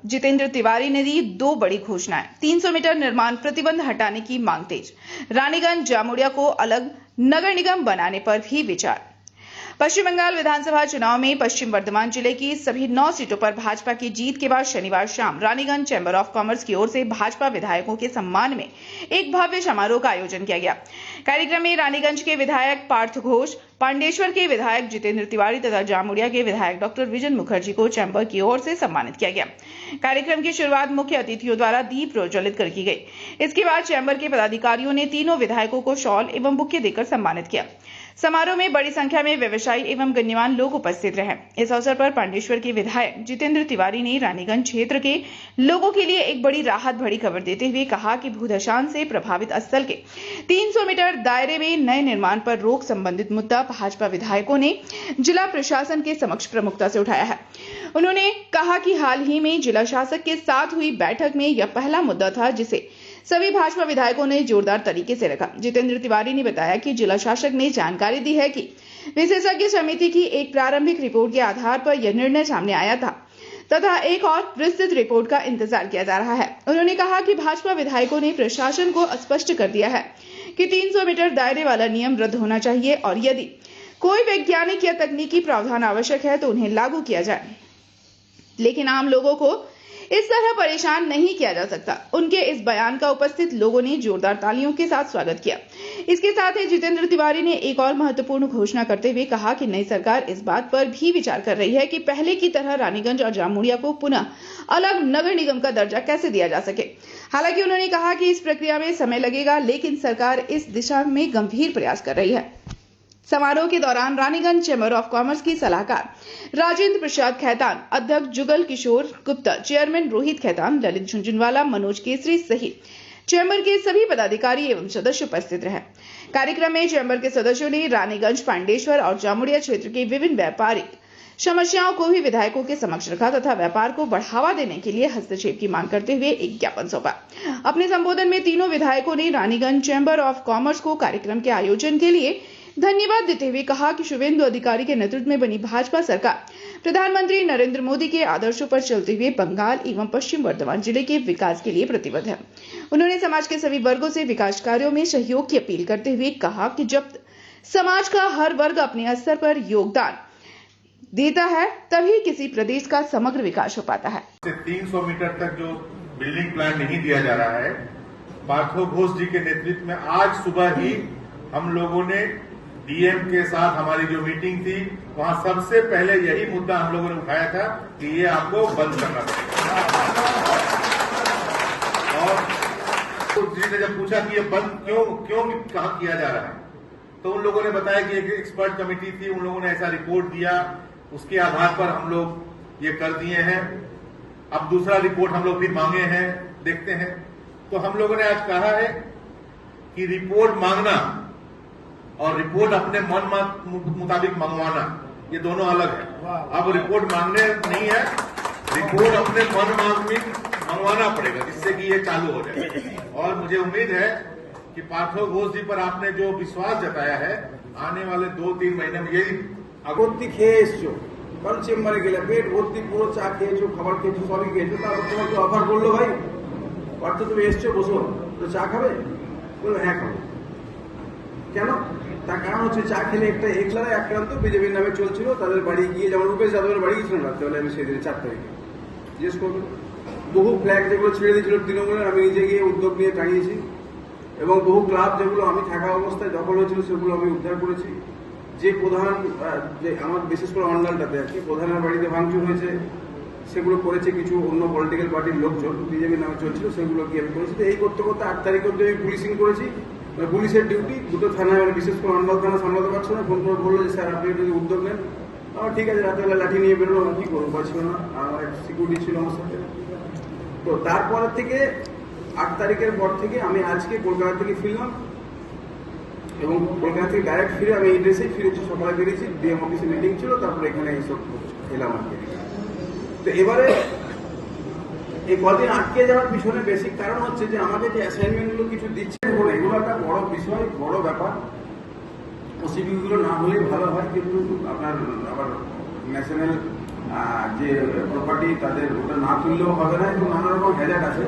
जितेंद्र तिवारी ने दी 2 बड़ी घोषणाएं। 300 मीटर निर्माण प्रतिबंध हटाने की मांग तेज। रानीगंज जामुड़िया को अलग नगर निगम बनाने पर भी विचार। पश्चिम बंगाल विधानसभा चुनाव में पश्चिम वर्धमान जिले की सभी 9 सीटों पर भाजपा की जीत के बाद शनिवार शाम रानीगंज चैंबर ऑफ कॉमर्स की ओर से भाजपा विधायकों के सम्मान में एक भव्य समारोह का आयोजन किया गया। कार्यक्रम में रानीगंज के विधायक पार्थ घोष, पांडेश्वर के विधायक जितेंद्र तिवारी तथा जामुड़िया के विधायक डॉक्टर विजन मुखर्जी को चैंबर की ओर से सम्मानित किया गया। कार्यक्रम की शुरुआत मुख्य अतिथियों द्वारा दीप प्रज्वलित कर की गई। इसके बाद चैंबर के पदाधिकारियों ने तीनों विधायकों को शॉल एवं बुके देकर सम्मानित किया। समारोह में बड़ी संख्या में व्यवसायी एवं गण्यमान्य लोग उपस्थित रहे। इस अवसर पर पांडेश्वर के विधायक जितेंद्र तिवारी ने रानीगंज क्षेत्र के लोगों के लिए एक बड़ी राहत भरी खबर देते हुए कहा कि भूधशान से प्रभावित स्थल के 300 मीटर दायरे में नए निर्माण पर रोक संबंधित मुद्दा भाजपा विधायकों ने जिला प्रशासन के समक्ष प्रमुखता से उठाया है। उन्होंने कहा कि हाल ही में जिला शासक के साथ हुई बैठक में यह पहला मुद्दा था जिसे सभी भाजपा विधायकों ने जोरदार तरीके से रखा। जितेंद्र तिवारी ने बताया कि जिला शासक ने जानकारी दी है कि विशेषज्ञ समिति की एक प्रारंभिक रिपोर्ट के आधार पर यह निर्णय सामने आया था तथा एक और विस्तृत रिपोर्ट का इंतजार किया जा रहा है। उन्होंने कहा कि भाजपा विधायकों ने प्रशासन को स्पष्ट कर दिया है कि 300 मीटर दायरे वाला नियम रद्द होना चाहिए और यदि कोई वैज्ञानिक या तकनीकी प्रावधान आवश्यक है तो उन्हें लागू किया जाए, लेकिन आम लोगों को इस तरह परेशान नहीं किया जा सकता। उनके इस बयान का उपस्थित लोगों ने जोरदार तालियों के साथ स्वागत किया। इसके साथ ही जितेंद्र तिवारी ने एक और महत्वपूर्ण घोषणा करते हुए कहा कि नई सरकार इस बात पर भी विचार कर रही है कि पहले की तरह रानीगंज और जामुड़िया को पुनः अलग नगर निगम का दर्जा कैसे दिया जा सके। हालांकि उन्होंने कहा कि इस प्रक्रिया में समय लगेगा, लेकिन सरकार इस दिशा में गंभीर प्रयास कर रही है। समारोह के दौरान रानीगंज चैंबर ऑफ कॉमर्स की सलाहकार राजेंद्र प्रसाद खैतान, अध्यक्ष जुगल किशोर गुप्ता, चेयरमैन रोहित खैतान, ललित झुंझुनवाला, मनोज केसरी सहित चैंबर के सभी पदाधिकारी एवं सदस्य उपस्थित रहे। कार्यक्रम में चैंबर के सदस्यों ने रानीगंज, पांडेश्वर और जामुड़िया क्षेत्र के विभिन्न व्यापारिक समस्याओं को भी विधायकों के समक्ष रखा तथा व्यापार को बढ़ावा देने के लिए हस्तक्षेप की मांग करते हुए एक ज्ञापन सौंपा। अपने संबोधन में तीनों विधायकों ने रानीगंज चैंबर ऑफ कॉमर्स को कार्यक्रम के आयोजन के लिए धन्यवाद देते हुए कहा कि शुभेंदु अधिकारी के नेतृत्व में बनी भाजपा सरकार प्रधानमंत्री नरेंद्र मोदी के आदर्शों पर चलते हुए बंगाल एवं पश्चिम वर्धमान जिले के विकास के लिए प्रतिबद्ध है। उन्होंने समाज के सभी वर्गों से विकास कार्यों में सहयोग की अपील करते हुए कहा कि जब समाज का हर वर्ग अपने स्तर पर योगदान देता है तभी किसी प्रदेश का समग्र विकास हो पाता है। 300 मीटर तक जो बिल्डिंग प्लान नहीं दिया जा रहा है, पार्थ घोष जी के नेतृत्व में आज सुबह ही हम लोगों ने डीएम के साथ हमारी जो मीटिंग थी वहां सबसे पहले यही मुद्दा हम लोगों ने उठाया था कि ये आपको बंद करना पड़ेगा। और जी ने जब पूछा कि ये बंद क्यों कहा किया जा रहा है, तो उन लोगों ने बताया कि एक एक्सपर्ट कमेटी थी, उन लोगों ने ऐसा रिपोर्ट दिया, उसके आधार पर हम लोग ये कर दिए हैं। अब दूसरा रिपोर्ट हम लोग भी मांगे हैं, देखते हैं। तो हम लोगों ने आज कहा है कि रिपोर्ट मांगना और रिपोर्ट अपने मन मुताबिक मंगवाना, ये दोनों अलग है। अब रिपोर्ट मांगने नहीं है, रिपोर्ट अपने मन मुताबिक मंगवाना पड़ेगा, जिससे कि ये चालू हो जाए। और मुझे उम्मीद है कि पार्थ घोष जी पर आपने जो विश्वास जताया है, आने वाले 2-3 महीने में यही আগন্তি খেয়ে এসছো, কারণ চেম্বারে গেলে পেট ভর্তি পুরো চা খেয়েছো, খাবার খেয়েছো, সবই খেয়েছো, তারপর তোমাকে অফার করলো ভাই পার্থ তুমি এসছো, বসো, তো চা খাবে? বললো হ্যাঁ খাবো। কেন? তার কারণ হচ্ছে চা খেলে একটা একলারা আক্রান্ত বিজেপির নামে চলছিল, তাদের বাড়ি গিয়ে যেমন রূপেশ যাদবের বাড়ি গিয়েছিলাম রাত্রেবেলা আমি সেদিন 4 তারিখে জিজ্ঞেস করবেন। বহু ফ্ল্যাগ যেগুলো ছেড়ে দিয়েছিল তৃণমূলের আমি নিজে গিয়ে উদ্যোগ নিয়ে টাঙিয়েছি এবং বহু ক্লাব যেগুলো আমি থাকা অবস্থায় দখল হয়েছিল সেগুলো আমি উদ্ধার করেছি। যে প্রধান যে আমার বিশেষ করে অন্ডালটাতে আর কি প্রধানের বাড়িতে ভাঙচুর হয়েছে সেগুলো করেছে কিছু অন্য পলিটিক্যাল পার্টির লোকজন, বিজেপির নামে চলছিল, সেগুলো কি আমি করেছি। এই করতে করতে 8 তারিখ অব্দি আমি পুলিশিং করেছি। পুলিশের ডিউটি দুটো থানায়, বিশেষ করে অন্ডাল থানা সামলাতে পারছো না, ফোন করে বললো যে স্যার আপনি যদি উদ্যোগ নেন। আমার ঠিক আছে, রাতেবেলা লাঠি নিয়ে বেরোলো, আমার কি করবো, পারছিল না, আমার একটা সিকিউরিটি ছিল আমার সাথে। তো তারপর থেকে 8 তারিখের পর থেকে আমি আজকে কলকাতা থেকে ফিরলাম এবং কলকাতা থেকে ডাইরেক্ট ফিরে আমি এই ড্রেসেই ফিরেছি, সকালে বেরিয়েছি, ডিএম অফিসে মিটিং ছিল, তারপরে এখানে এইসব এলাম আর কি। তো এবারে এই কদিন আটকে যাওয়ার পিছনে বেসিক কারণ হচ্ছে যে আমাদের যে অ্যাসাইনমেন্টগুলো কিছু দিচ্ছে, এগুলো একটা বড় বিষয়, বড় ব্যাপার। ওসিবিগুলো না হলেই ভালো হয়, কিন্তু আপনার আবার ন্যাশনাল যে প্রপার্টি তাদের ওটা না তুললেও হবে না এবং নানা রকম হ্যাজার্ড আছে।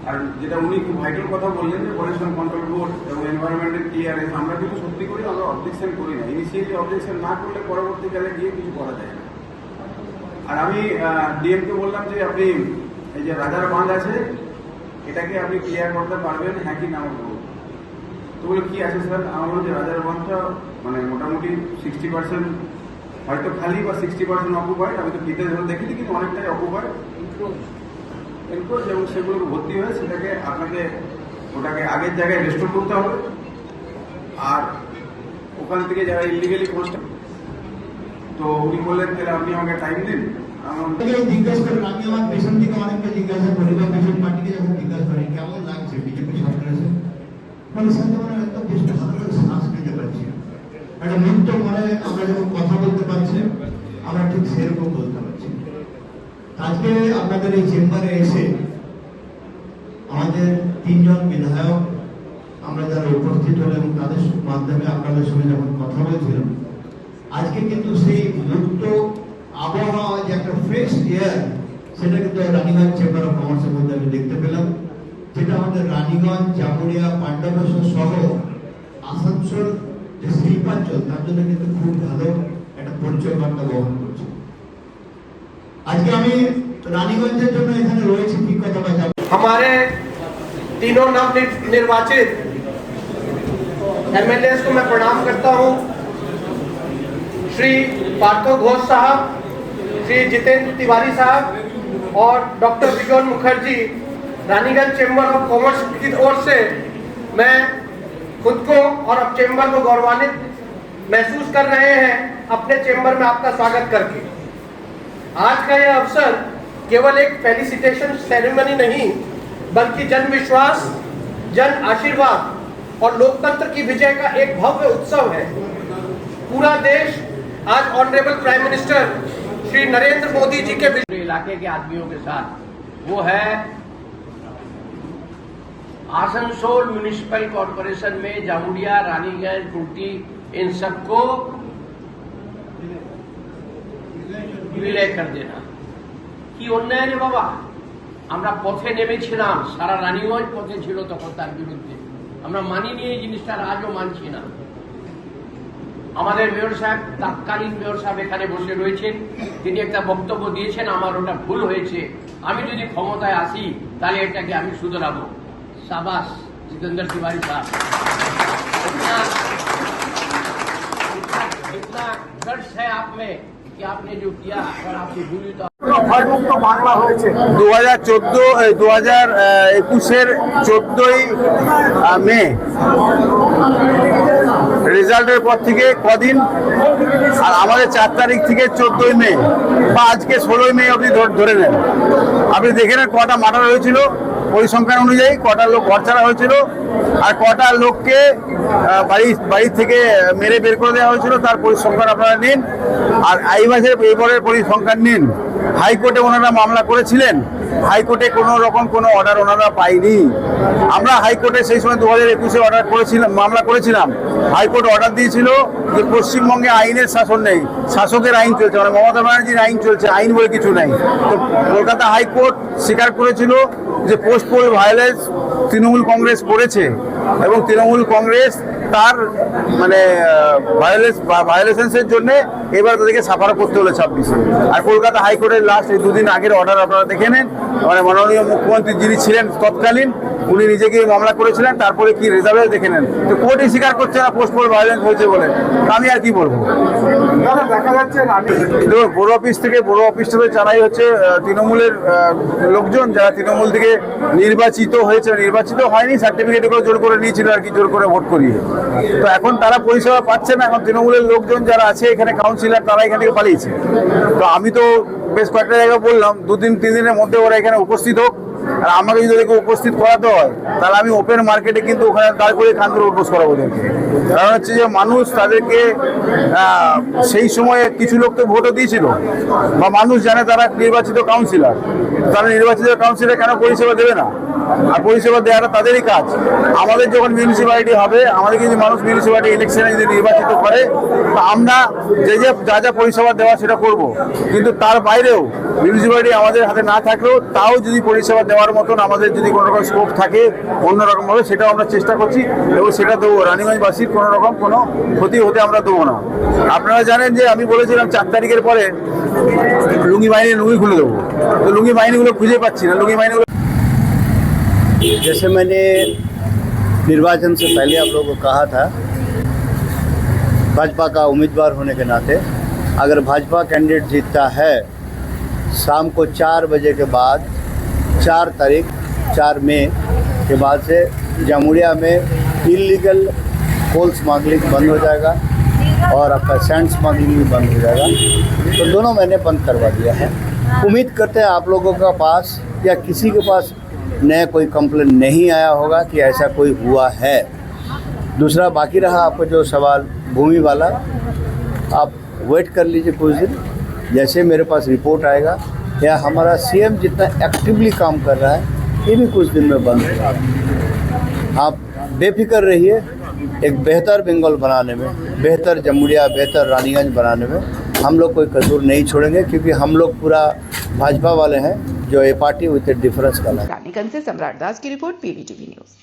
আর যেটা উনি খুব ভাইটাল কথা বললেন যে পলিউশন কন্ট্রোল বোর্ড এবং এনভায়রনমেন্টের টিআরএস আমরা কিন্তু সত্যি করি, আমরা অবজেকশন করি না। ইনিশিয়ালি অবজেকশন না করলে পরবর্তীকালে গিয়ে কিছু করা যায় না। আর আমি ডিএমকে বললাম যে আপনি এই যে রাজার বাঁধ আছে এটাকে আপনি ক্লিয়ার করতে পারবেন, হ্যাঁ কি না বলবো। তো বলে কি আছে স্যার, আমার বলছে রাজার বাঁধটা মানে মোটামুটি 60% হয়তো খালি বা 60% অকুপাইড। আমি তো ডিটেলস দেখিনি কিন্তু অনেকটাই অকুপাইড এনক্রোচ, এবং সেগুলো ভর্তি হয়ে সেটাকে আপনাকে ওটাকে আগের জায়গায় রেস্টোর করতে হবে। আর ওখান থেকে যারা ইলিগালি কনস্ট্রাক্ট, তো উনি বললেন তাহলে আপনি আমাকে টাইম দিন। জিজ্ঞাসা করেন, আমি আমার পেছন থেকে অনেকটা জিজ্ঞাসা করি বা পেছন পার্টিকে যখন জিজ্ঞাসা করি কেমন লাগছে বিজেপি সরকার এসে, মানে সাধারণ একদম বেশ ভালো করে শ্বাস নিতে পারছি, একটা মুক্ত মনে আমরা যখন কথা বলতে পারছি আমরা ঠিক সেরকম বলতে পারছি। আজকে আপনাদের এই চেম্বারে এসে আমাদের 3 জন বিধায়ক আমরা যারা উপস্থিত হলেন তাদের মাধ্যমে আপনাদের সঙ্গে যখন কথা বলছিলাম, আজকে কিন্তু সেই মুক্ত আবহাওয়া যে একটা ফ্রেশ এয়ার সেটা কিন্তু রানীগঞ্জ চেম্বার অফ কমার্সের মধ্যে আমি দেখতে পেলাম, যেটা আমাদের রানীগঞ্জ, জামুরিয়া, পাণ্ডবেশ্বর সহ আসানসোল যে শিল্পাঞ্চল তার জন্য কিন্তু খুব ভালো একটা পরিচয় বার্তা বহন করছে। আজকে আমি রানীগঞ্জের জন্য এখানে রয়েছে ঠিক কথা বলছি। हमारे तीनों नव निर्वाचित एमएलए को मैं प्रणाम करता हूं। श्री पार्थो घोष साहब, श्री जितेंद्र तिवारी साहब और doctor Bijon Mukherjee, Raniganj chamber of commerce की ओर से मैं खुद को और अब चेंबर को गौरवान्वित महसूस कर रहे हैं अपने चेंबर में आपका स्वागत करके। आज का यह अवसर केवल एक फेलिसिटेशन सेरेमनी नहीं बल्कि जन विश्वास, जन आशीर्वाद और लोकतंत्र की विजय का एक भव्य उत्सव है। पूरा देश आज honourable prime minister Shri Narendra Modi ji के इलाके के आदमियों के साथ वो है आसनसोल म्युनिसिपल कॉर्पोरेशन में जामुडिया, रानीगंज, कुर्टी, इन सबको विलय कर देना কি অন্যায় রে বাবা। আমরা পথে নেমেছিলাম, সারা রানীগঞ্জ পথে ছিল তখন তার বিরুদ্ধে, আমরা মানিনি এই জিনিসটা, আজও মানছি না। আমাদের মেয়র সাহেব, তৎকালীন মেয়র সাহেব এখানে বসে রয়েছেন, তিনি একটা বক্তব্য দিয়েছেন, আমার ওটা ভুল হয়েছে, আমি যদি ক্ষমতায় আসি তাহলে এটাকে আমি শুধরাবো। शाबाश जितेंद्र तिवारी साहब, इतना गट्स है आप में कि आपने जो किया, अगर आपसे भूली तो 2021-এর 14ই মে রেজাল্টের পর থেকে কদিন, আর আমাদের 4 তারিখ থেকে 14ই মে বা আজকে 16ই মে অবধি ধরে নেন, আপনি দেখে নেন কটা মার্ডার হয়েছিল, পরিসংখ্যান অনুযায়ী কটা লোক ঘর ছাড়া হয়েছিল আর কটা লোককে বাড়ি থেকে মেরে বের করে দেওয়া হয়েছিল, তার পরিসংখ্যান আপনারা নিন। আর এই মাসের এবারের পরিসংখ্যান নিন। হাইকোর্টে ওনারা মামলা করেছিলেন, হাইকোর্টে কোনো রকম কোনো অর্ডার ওনারা পাইনি। আমরা হাইকোর্টে সেই সময় 2021-এ অর্ডার করেছিলাম, মামলা করেছিলাম। হাইকোর্ট অর্ডার দিয়েছিল যে পশ্চিমবঙ্গে আইনের শাসন নেই, শাসকের আইন চলছে, মানে মমতা ব্যানার্জির আইন চলছে, আইন বলে কিছু নেই। তো কলকাতা হাইকোর্ট স্বীকার করেছিল যে post pole violence Trinamool Congress করেছে এবং তৃণমূল কংগ্রেস তার মানে ভায়োলেশনসের জন্য এবার তাদেরকে সাফার করতে হলো 26-এ। আর কলকাতা হাইকোর্টের লাস্ট এই 2 দিন আগের অর্ডার আপনারা দেখে নেন, মানে মাননীয় মুখ্যমন্ত্রী যিনি ছিলেন তৎকালীন উনি নিজেকে মামলা করেছিলেন, তারপরে কি রেজাল্ট দেখে নেন। তো কোর্টই স্বীকার করছে না পোস্ট পোল ভায়োলেন্স হয়েছে বলে, আমি আর কি বলবো। দেখা যাচ্ছে বড় অফিস থেকে চালাই হচ্ছে তৃণমূলের লোকজন, যারা তৃণমূল থেকে নির্বাচিত হয়েছে, নির্বাচিত হয়নি, সার্টিফিকেট করে জোর করে নিয়েছিল আর কি, জোর করে ভোট করিয়ে। তো এখন তারা পরিষেবা পাচ্ছে না, এখন তৃণমূলের লোকজন যারা আছে এখানে কাউন্সিলর তারা এখান থেকে পালিয়েছে। তো আমি তো বেশ কয়েকটা জায়গায় বললাম 2-3 দিনের মধ্যে ওরা এখানে উপস্থিত হোক, আর আমাকে যদি ওদেরকে উপস্থিত করাতে হয় তাহলে আমি ওপেন মার্কেটে কিন্তু ওখানে দাঁড় করে কান্দরে উপোস করাবো ওদেরকে। কারণ হচ্ছে যে মানুষ তাদেরকে সেই সময়ে কিছু লোক তো ভোটও দিয়েছিল বা মানুষ জানে তারা নির্বাচিত কাউন্সিলর, তারা নির্বাচিত কাউন্সিলর কেন পরিষেবা দেবে না? আর পরিষেবা দেওয়াটা তাদেরই কাজ। আমাদের যখন মিউনিসিপ্যালিটি হবে, আমাদের কিছু মানুষ মিউনিসিপ্যালিটি ইলেকশনে যদি নির্বাচিত করে, তো আমরা যা যা পরিষেবা দেওয়া সেটা করব, কিন্তু তার বাইরেও মিউনিসিপ্যালিটি আমাদের হাতে না থাকলেও তাও যদি পরিষেবা দেওয়ার মতন আমাদের যদি কোনো রকম স্কোপ থাকে অন্যরকমভাবে, সেটাও আমরা চেষ্টা করছি এবং সেটা দেবো। রানীগঞ্জবাসীর কোনো রকম কোনো ক্ষতি হতে আমরা দেবো না। আপনারা জানেন যে আমি বলেছিলাম 4 তারিখের পরে লুঙ্গি বাহিনী লুঙ্গি খুলে দেবো, তো লুঙ্গি বাহিনীগুলো খুঁজে পাচ্ছি না। लुंगी बाहिनीগুলো जैसे मैंने निर्वाचन से पहले आप लोगों को कहा था, भाजपा का उम्मीदवार होने के नाते अगर भाजपा कैंडिडेट जीतता है, शाम को 4 बजे के बाद 4 तारीख 4 मई के बाद से जामुड़िया में इलीगल कोल स्मगलिंग बंद हो जाएगा और आपका सैंड स्मगलिंग भी बंद हो जाएगा। तो दोनों मैंने बंद करवा दिया है। उम्मीद करते हैं आप लोगों का पास या किसी के पास नया कोई कंप्लेंट नहीं आया होगा कि ऐसा कोई हुआ है। दूसरा बाकी रहा आपका जो सवाल भूमि वाला, आप वेट कर लीजिए कुछ दिन, जैसे मेरे पास रिपोर्ट आएगा या हमारा सीएम जितना एक्टिवली काम कर रहा है ये भी कुछ दिन में बंद होगा। आप बेफिक्र रहिए, एक बेहतर बंगाल बनाने में, बेहतर जमुड़िया, बेहतर रानीगंज बनाने में हम लोग कोई कसूर नहीं छोड़ेंगे, क्योंकि हम लोग पूरा भाजपा वाले हैं जो ए पार्टी विथ ए डिफरेंस का है। रानीगंज से सम्राट दास की रिपोर्ट, पीवीटीवी न्यूज।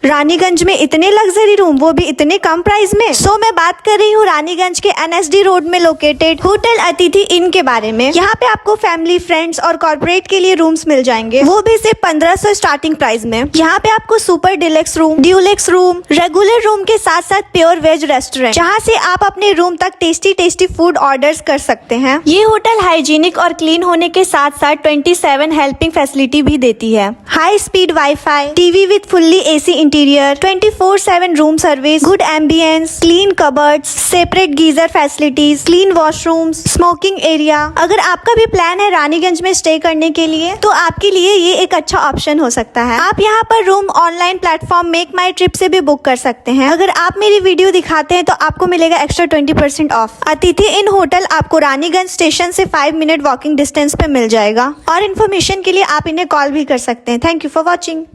रानीगंज में इतने लग्जरी रूम, वो भी इतने कम प्राइस में। सो मैं बात कर रही हूँ रानीगंज के एनएसडी रोड में लोकेटेड होटल अतिथि इन के बारे में। यहाँ पे आपको फैमिली, फ्रेंड्स और कॉर्पोरेट के लिए रूम्स मिल जाएंगे, वो भी सिर्फ 1500 स्टार्टिंग प्राइस में। यहाँ पे आपको super deluxe room, Dulux room, regular room के साथ साथ प्योर वेज रेस्टोरेंट, जहाँ से आप अपने रूम तक टेस्टी फूड ऑर्डर्स कर सकते हैं। ये होटल हाइजीनिक और क्लीन होने के साथ साथ 27 हेल्पिंग फैसिलिटी भी देती है। High speed wifi, TV with fully AC interior, 24/7 room service, good ambience, clean cupboards, separate geyser facilities, clean washrooms, smoking area. अगर आपका भी प्लान है रानीगंज में स्टे करने के लिए, तो आपके लिए ये एक अच्छा ऑप्शन हो सकता है। आप यहाँ पर रूम ऑनलाइन प्लेटफॉर्म मेक माई ट्रिप से भी बुक कर सकते हैं। अगर आप मेरी वीडियो दिखाते हैं तो आपको मिलेगा एक्स्ट्रा 20% ऑफ। अतिथि इन होटल आपको रानीगंज स्टेशन से 5 मिनट वॉकिंग डिस्टेंस पे मिल जाएगा। और इन्फॉर्मेशन के लिए आप इन्हें कॉल भी कर सकते हैं। Thank you for watching.